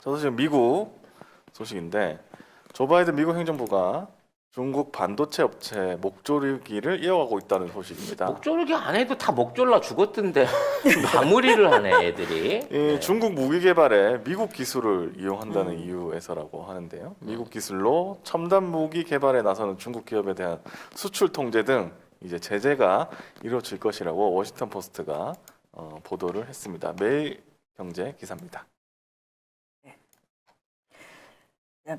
저도 지금 미국 소식인데 조 바이든 미국 행정부가 중국 반도체 업체 목조르기를 이어가고 있다는 소식입니다. 목조르기 안 해도 다 목졸라 죽었던데 마무리를 하네 애들이. 이 네. 중국 무기 개발에 미국 기술을 이용한다는 이유에서라고 하는데요. 미국 기술로 첨단 무기 개발에 나서는 중국 기업에 대한 수출 통제 등 이제 제재가 이루어질 것이라고 워싱턴 포스트가 보도를 했습니다. 매일경제 기사입니다.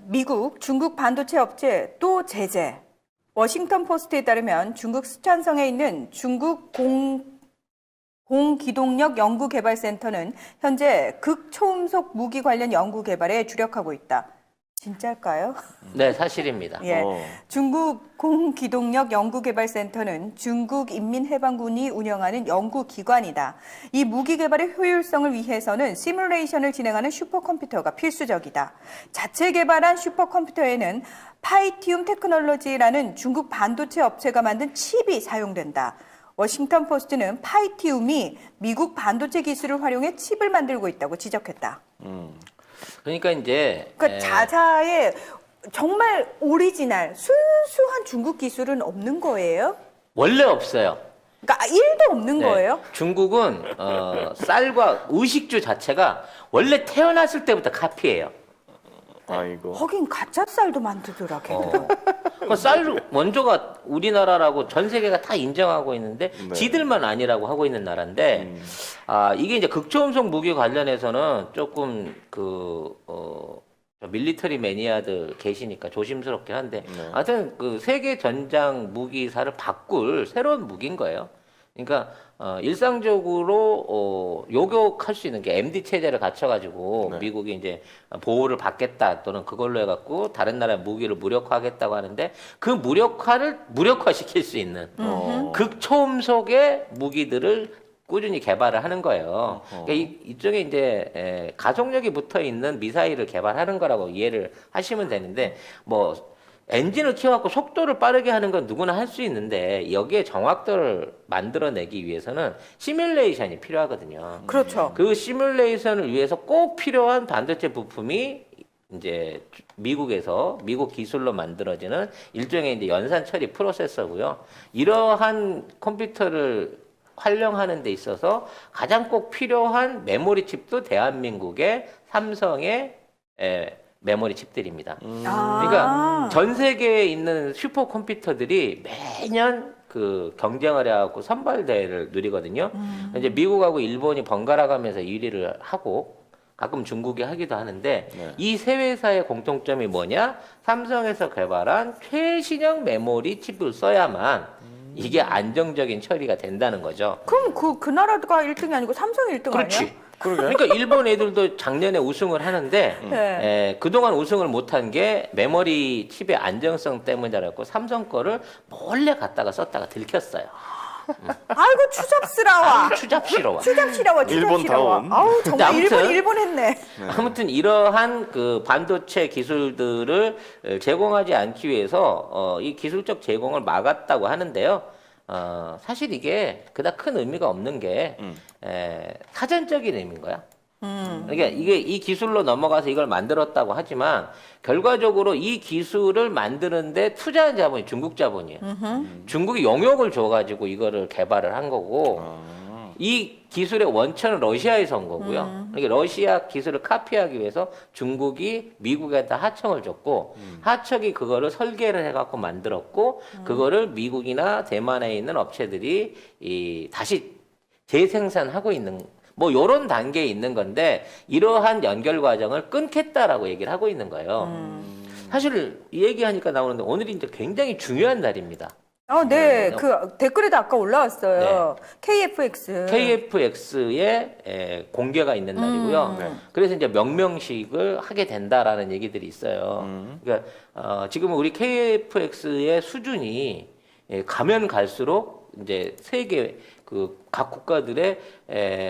미국, 중국 반도체 업체 또 제재. 워싱턴 포스트에 따르면 중국 스촨성에 있는 중국 공기동력 연구개발센터는 현재 극초음속 무기 관련 연구 개발에 주력하고 있다. 진짜일까요? 네, 사실입니다. 예. 중국 공기동력 연구개발센터는 중국 인민해방군이 운영하는 연구기관이다. 이 무기 개발의 효율성을 위해서는 시뮬레이션을 진행하는 슈퍼컴퓨터가 필수적이다. 자체 개발한 슈퍼컴퓨터에는 파이티움 테크놀로지라는 중국 반도체 업체가 만든 칩이 사용된다. 워싱턴 포스트는 파이티움이 미국 반도체 기술을 활용해 칩을 만들고 있다고 지적했다. 그러니까 이제 그러니까 자사의 정말 오리지널 순수한 중국 기술은 없는 거예요? 원래 없어요. 그러니까 1도 없는 네. 거예요? 중국은 쌀과 의식주 자체가 원래 태어났을 때부터 카피예요. 아이고. 하긴 가짜 쌀도 만들더라 걔들은. 그 쌀 원조가 우리나라라고 전 세계가 다 인정하고 있는데 네. 지들만 아니라고 하고 있는 나라인데 이게 이제 극초음속 무기 관련해서는 조금 밀리터리 매니아들 계시니까 조심스럽긴 한데 네. 하여튼 그 세계 전장 무기사를 바꿀 새로운 무기인 거예요. 그러니까 일상적으로 요격할 수 있는 게 MD 체제를 갖춰가지고 네. 미국이 이제 보호를 받겠다 또는 그걸로 해갖고 다른 나라의 무기를 무력화하겠다고 하는데 그 무력화를 무력화시킬 수 있는 극초음속의 무기들을 꾸준히 개발을 하는 거예요. 그러니까 이쪽에 이제 가속력이 붙어 있는 미사일을 개발하는 거라고 이해를 하시면 되는데 뭐 엔진을 키워갖고 속도를 빠르게 하는 건 누구나 할 수 있는데 여기에 정확도를 만들어내기 위해서는 시뮬레이션이 필요하거든요. 그렇죠. 그 시뮬레이션을 위해서 꼭 필요한 반도체 부품이 이제 미국에서 미국 기술로 만들어지는 일종의 이제 연산 처리 프로세서고요. 이러한 컴퓨터를 활용하는 데 있어서 가장 꼭 필요한 메모리 칩도 대한민국의 삼성의 메모리 칩들입니다. 그러니까 전 세계에 있는 슈퍼컴퓨터들이 매년 그 경쟁을 해갖고 선발 대회를 누리거든요. 이제 미국하고 일본이 번갈아 가면서 1위를 하고 가끔 중국이 하기도 하는데 네. 이 세 회사의 공통점이 뭐냐? 삼성에서 개발한 최신형 메모리 칩을 써야만 이게 안정적인 처리가 된다는 거죠. 그럼 그 나라가 1등이 아니고 삼성이 1등 그렇지. 아니야? 그러니까 일본 애들도 작년에 우승을 하는데 네. 그동안 우승을 못한 게 메모리 칩의 안정성 때문이라고 삼성 거를 몰래 갖다가 썼다가 들켰어요. 아이고 추잡스러워. 추잡스러워. 추잡스러워. 일본다운. 아우 정말 아무튼 일본 했네. 아무튼 이러한 그 반도체 기술들을 제공하지 않기 위해서 이 기술적 제공을 막았다고 하는데요. 사실 이게 그닥 큰 의미가 없는 게 사전적인 의미인 거야. 그러니까 이게 이 기술로 넘어가서 이걸 만들었다고 하지만 결과적으로 이 기술을 만드는데 투자한 자본이 중국 자본이에요. 중국이 용역을 줘가지고 이거를 개발을 한 거고 이 기술의 원천은 러시아에서 온 거고요. 그러니까 러시아 기술을 카피하기 위해서 중국이 미국에다 하청을 줬고 하청이 그거를 설계를 해갖고 만들었고 그거를 미국이나 대만에 있는 업체들이 다시 재생산하고 있는 뭐 요런 단계에 있는 건데 이러한 연결 과정을 끊겠다라고 얘기를 하고 있는 거예요. 사실 이 얘기하니까 나오는데 오늘이 이제 굉장히 중요한 날입니다. 네. 그 댓글에도 아까 올라왔어요. KFX. KFX의 공개가 있는 날이고요. 네. 그래서 이제 명명식을 하게 된다라는 얘기들이 있어요. 그러니까 지금 우리 KFX의 수준이 가면 갈수록 이제 세계 그 각 국가들의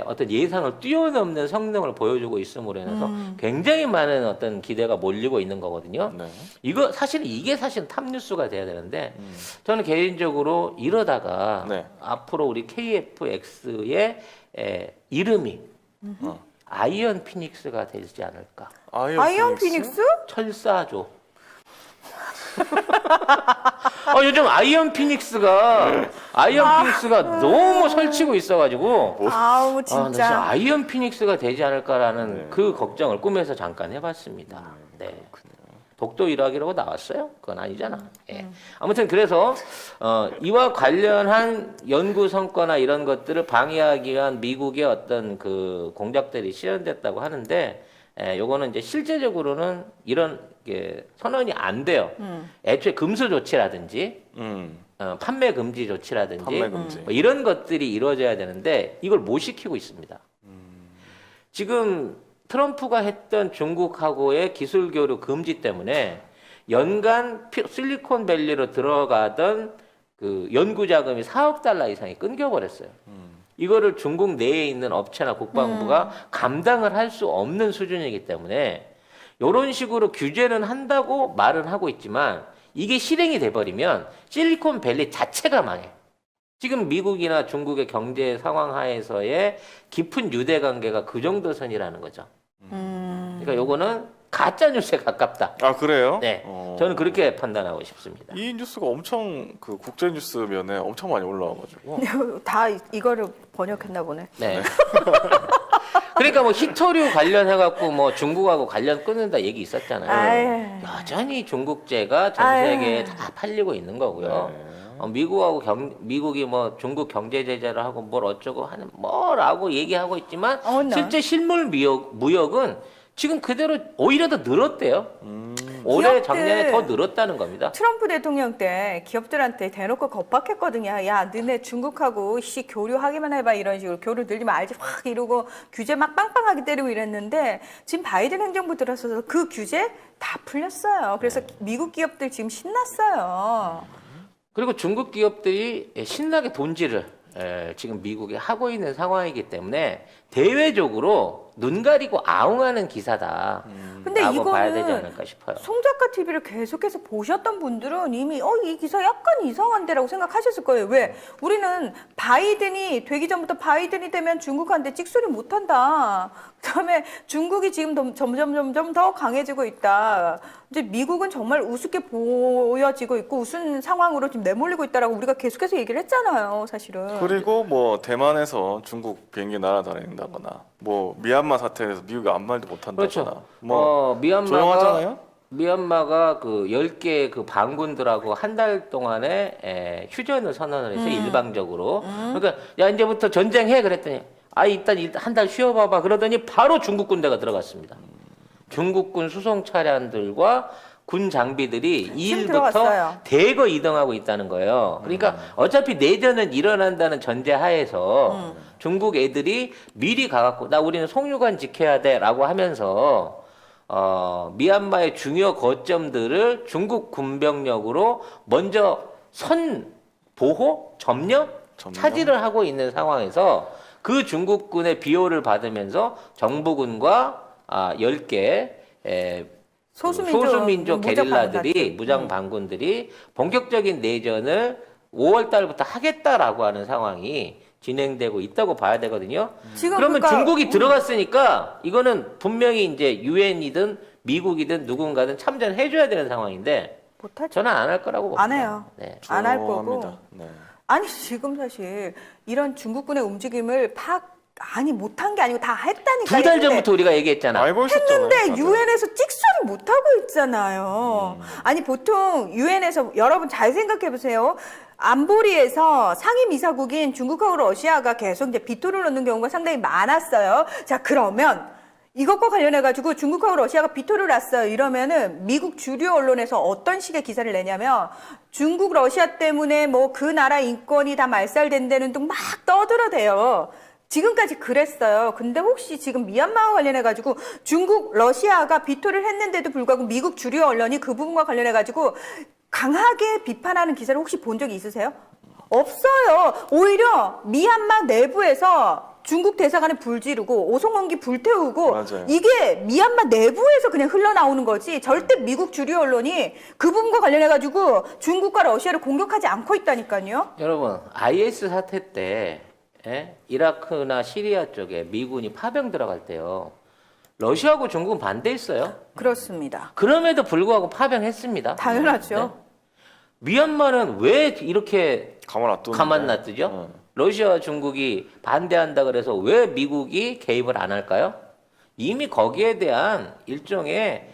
어떤 예상을 뛰어넘는 성능을 보여주고 있음으로 인해서 굉장히 많은 어떤 기대가 몰리고 있는 거거든요. 네. 이게 사실 탑뉴스가 돼야 되는데 저는 개인적으로 이러다가 네. 앞으로 우리 KFX의 이름이 아이언 피닉스가 되지 않을까. 아이언 피닉스? 철사조. 요즘 아이언 피닉스가 너무 설치고 있어가지고 아우 나 진짜 진짜. 아이언 피닉스가 되지 않을까라는 네. 그 걱정을 꿈에서 잠깐 해봤습니다. 네. 독도 일학이라고 나왔어요? 그건 아니잖아. 예. 아무튼 그래서 이와 관련한 연구 성과나 이런 것들을 방해하기 위한 미국의 어떤 그 공작들이 실현됐다고 하는데, 요거는 이제 실제적으로는 이런 게 선언이 안 돼요. 애초에 금수 조치라든지 판매 금지 조치라든지 판매 금지. 뭐 이런 것들이 이루어져야 되는데 이걸 못 시키고 있습니다. 지금 트럼프가 했던 중국하고의 기술 교류 금지 때문에 연간 실리콘밸리로 들어가던 그 연구 자금이 4억 달러 이상이 끊겨버렸어요. 이거를 중국 내에 있는 업체나 국방부가 감당을 할 수 없는 수준이기 때문에 이런 식으로 규제는 한다고 말은 하고 있지만 이게 실행이 돼버리면 실리콘밸리 자체가 망해. 지금 미국이나 중국의 경제 상황 하에서의 깊은 유대 관계가 그 정도 선이라는 거죠. 그러니까 요거는 가짜 뉴스에 가깝다. 아 그래요? 네, 저는 그렇게 판단하고 싶습니다. 이 뉴스가 엄청 그 국제 뉴스면에 엄청 많이 올라와가지고 다 이거를 번역했나 보네. 네. 그러니까 뭐 히토류 관련해갖고 뭐 중국하고 관련 끊는다 얘기 있었잖아요. 아유. 여전히 중국제가 전 아유. 세계에 다 팔리고 있는 거고요. 네. 미국이 뭐 중국 경제 제재를 하고 뭘 어쩌고 하는 뭐라고 얘기하고 있지만 네. 실제 실물 무역은 지금 그대로 오히려 더 늘었대요. 올해 기업들- 작년에 더 늘었다는 겁니다. 트럼프 대통령 때 기업들한테 대놓고 겁박했거든요. 야, 너네 중국하고 교류하기만 해봐 이런 식으로 교류 늘리면 알지 확 이러고 규제 막 빵빵하게 때리고 이랬는데 지금 바이든 행정부 들어서서 그 규제 다 풀렸어요. 그래서 미국 기업들 지금 신났어요. 그리고 중국 기업들이 신나게 돈질을 지금 미국에 하고 있는 상황이기 때문에 대외적으로 눈 가리고 아웅하는 기사다. 근데 라고 봐야 되지 이거는 않을까 싶어요. 송작가 TV를 계속해서 보셨던 분들은 이미 이 기사 약간 이상한데라고 생각하셨을 거예요. 왜? 우리는 바이든이 되기 전부터 바이든이 되면 중국한테 찍소리 못한다. 그다음에 중국이 지금 점점 더 강해지고 있다. 이제 미국은 정말 우습게 보여지고 있고 우스운 상황으로 지금 내몰리고 있다라고 우리가 계속해서 얘기를 했잖아요, 사실은. 그리고 뭐 대만에서 중국 비행기 날아다닌다거나 뭐 미얀마 사태에서 미국이 아무 말도 못한다거나 그렇죠. 뭐 조용하잖아요. 미얀마가 그 10개 그 반군들하고 한 달 동안에 휴전을 선언을 했어요. 일방적으로. 그러니까 야 이제부터 전쟁해 그랬더니 일단 한 달 쉬어봐봐 그러더니 바로 중국 군대가 들어갔습니다. 중국군 수송 차량들과 군 장비들이 지금 2일부터 들어갔어요. 대거 이동하고 있다는 거예요. 그러니까 어차피 내전은 일어난다는 전제 하에서 중국 애들이 미리 가갖고 우리는 송유관 지켜야 돼라고 하면서 미얀마의 중요 거점들을 중국 군병력으로 먼저 보호, 점령, 차지를 하고 있는 상황에서 그 중국군의 비호를 받으면서 정부군과 10개 소수민족 게릴라들이 무장 반군들이 본격적인 내전을 5월 달부터 하겠다라고 하는 상황이 진행되고 있다고 봐야 되거든요. 지금 그러면 그러니까 중국이 들어갔으니까 이거는 분명히 이제 유엔이든 미국이든 누군가든 참전해줘야 되는 상황인데 못하죠. 저는 안 할 거라고 봅니다. 안 해요. 네. 안 할 거고. 조용합니다. 네. 아니 지금 사실 이런 중국군의 움직임을 못한 게 아니고 다 했다니까. 2달 전부터 우리가 얘기했잖아. 알고 있었잖아요. 근데 다들. 유엔에서 찍소리 못 하고 있잖아요. 아니 보통 유엔에서 여러분 잘 생각해 보세요. 안보리에서 상임이사국인 중국하고 러시아가 계속 이제 비토를 넣는 경우가 상당히 많았어요. 자 그러면 이것과 관련해가지고 중국하고 러시아가 비토를 놨어요. 이러면은 미국 주류 언론에서 어떤 식의 기사를 내냐면 중국, 러시아 때문에 뭐 그 나라 인권이 다 말살된다는 등 막 떠들어대요. 지금까지 그랬어요. 근데 혹시 지금 미얀마와 관련해가지고 중국, 러시아가 비토를 했는데도 불구하고 미국 주류 언론이 그 부분과 관련해가지고 강하게 비판하는 기사를 혹시 본 적이 있으세요? 없어요. 오히려 미얀마 내부에서 중국 대사관에 불 지르고 오송원기 불태우고 맞아요. 이게 미얀마 내부에서 그냥 흘러나오는 거지 절대 미국 주류 언론이 그 부분과 관련해가지고 중국과 러시아를 공격하지 않고 있다니까요. 여러분 IS 사태 때 이라크나 시리아 쪽에 미군이 파병 들어갈 때요. 러시아하고 중국은 반대했어요. 그렇습니다. 그럼에도 불구하고 파병했습니다. 당연하죠. 네. 미얀마는 왜 이렇게 가만 놔두죠? 러시아와 중국이 반대한다 그래서 왜 미국이 개입을 안 할까요? 이미 거기에 대한 일종의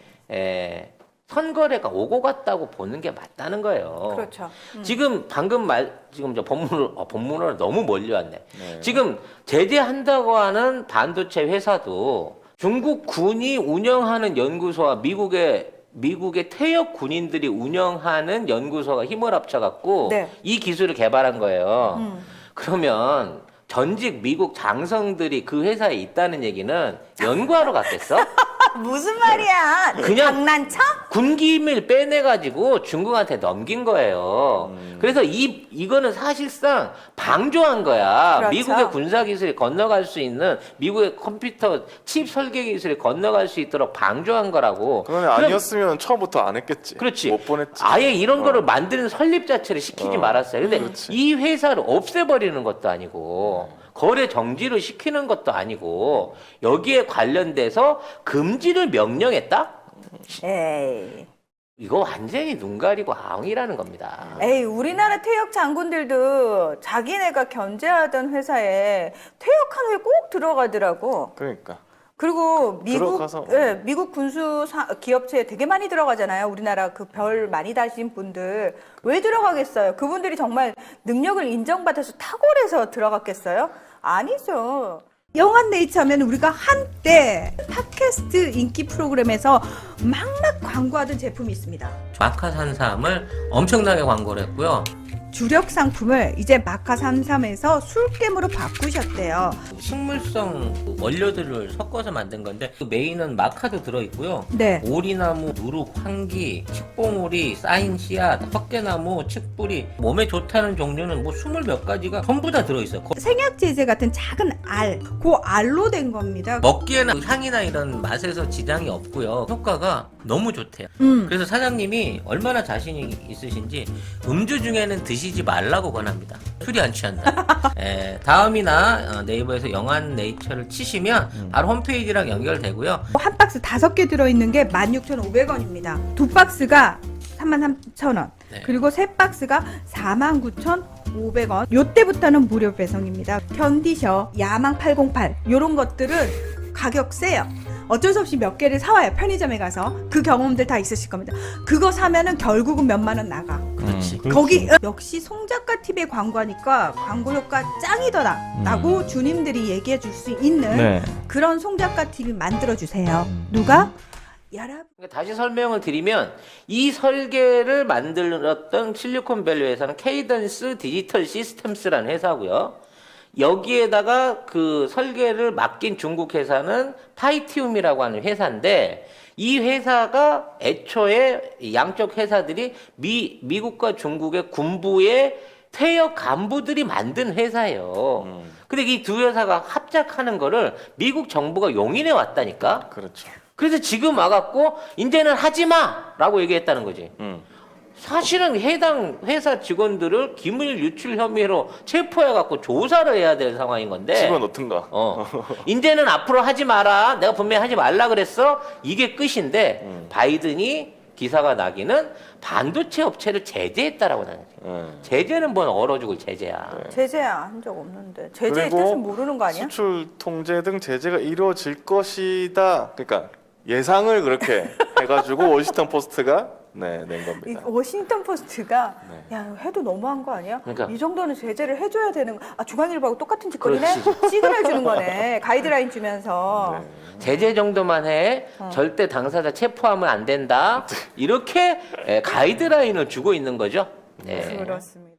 선거래가 오고 갔다고 보는 게 맞다는 거예요. 그렇죠. 지금 지금 저 본문으로 너무 멀리 왔네. 네. 지금 제재한다고 하는 반도체 회사도 중국 군이 운영하는 연구소와 미국의 퇴역 군인들이 운영하는 연구소가 힘을 합쳐갖고 네. 이 기술을 개발한 거예요. 그러면 전직 미국 장성들이 그 회사에 있다는 얘기는 연구하러 갔겠어? 무슨 말이야? 그냥 장난쳐? 군기밀 빼내가지고 중국한테 넘긴 거예요. 그래서 이거는 사실상 방조한 거야. 그렇죠. 미국의 군사 기술이 건너갈 수 있는 미국의 컴퓨터 칩 설계 기술이 건너갈 수 있도록 방조한 거라고. 그러면 아니었으면 처음부터 안 했겠지. 그렇지. 못 보냈지. 아예 이런 거를 만드는 설립 자체를 시키지 말았어요. 근데 그렇지. 이 회사를 없애버리는 것도 아니고 거래 정지를 시키는 것도 아니고 여기에 관련돼서 금지를 명령했다? 에이. 이거 완전히 눈 가리고 아웅이라는 겁니다. 에이, 우리나라 퇴역 장군들도 자기네가 견제하던 회사에 퇴역한 후에 꼭 들어가더라고. 그러니까. 그리고 들어가서. 미국 군수 기업체에 되게 많이 들어가잖아요. 우리나라 그 별 많이 다신 분들. 왜 들어가겠어요? 그분들이 정말 능력을 인정받아서 탁월해서 들어갔겠어요? 아니죠. 영한네이처면 우리가 한때 팟캐스트 인기 프로그램에서 막막 광고하던 제품이 있습니다. 마카 산삼을 엄청나게 광고를 했고요. 주력 상품을 이제 마카 33에서 술겜으로 바꾸셨대요. 식물성 원료들을 섞어서 만든 건데 그 메인은 마카도 들어있고요. 네. 오리나무, 누룩, 황기, 칡봉오리, 쌓인 씨앗, 헛개나무, 칡뿌리 몸에 좋다는 종류는 뭐 20몇 가지가 전부 다 들어있어요. 생약제제 같은 작은 알, 그 알로 된 겁니다. 먹기에는 향이나 이런 맛에서 지장이 없고요. 효과가 너무 좋대요. 그래서 사장님이 얼마나 자신이 있으신지 음주 중에는 드시지 말라고 권합니다. 술이 안 취한다. 다음이나 네이버에서 영한 네이처를 치시면 바로 홈페이지랑 연결되고요. 한 박스 5개 들어있는 게 16,500원입니다. 두 박스가 33,000원. 네. 그리고 세 박스가 49,500원. 요때부터는 무료 배송입니다. 견디셔, 야망 808 요런 것들은 가격 세요. 어쩔 수 없이 몇 개를 사와요. 편의점에 가서. 그 경험들 다 있으실 겁니다. 그거 사면은 결국은 몇만 원 나가. 그렇지. 거기 역시 송작가 TV에 광고하니까 광고 효과 짱이더라 라고 주님들이 얘기해 줄 수 있는 네. 그런 송작가 TV 만들어 주세요. 누가? 여러분. 다시 설명을 드리면 이 설계를 만들었던 실리콘밸리 회사는 케이던스 디지털 시스템스라는 회사고요. 여기에다가 그 설계를 맡긴 중국 회사는 파이티움이라고 하는 회사인데 이 회사가 애초에 양쪽 회사들이 미국과 중국의 군부의 퇴역 간부들이 만든 회사예요. 근데 이 두 회사가 합작하는 거를 미국 정부가 용인해 왔다니까. 그렇죠. 그래서 지금 와갖고 이제는 하지 마라고 얘기했다는 거지. 사실은 해당 회사 직원들을 기밀 유출 혐의로 체포해갖고 조사를 해야 될 상황인 건데. 집어넣든가. 이제는 앞으로 하지 마라. 내가 분명히 하지 말라 그랬어. 이게 끝인데 바이든이 기사가 나기는 반도체 업체를 제재했다라고 나는. 제재는 뭔 얼어 죽을 제재야. 제재야 한 적 없는데. 제재의 그리고 뜻은 모르는 거 아니야? 수출 통제 등 제재가 이루어질 것이다. 그러니까 예상을 그렇게 해가지고 워싱턴 포스트가 낸 이 겁니다. 워싱턴 포스트가 야 해도 너무한 거 아니야? 그러니까. 이 정도는 제재를 해줘야 되는 거. 아 중앙일보하고 똑같은 짓거리네. 그렇지. 시그널 주는 거네. 가이드라인 주면서. 제재 정도만 해. 절대 당사자 체포하면 안 된다. 이렇게 가이드라인을 주고 있는 거죠. 네. 그렇습니다.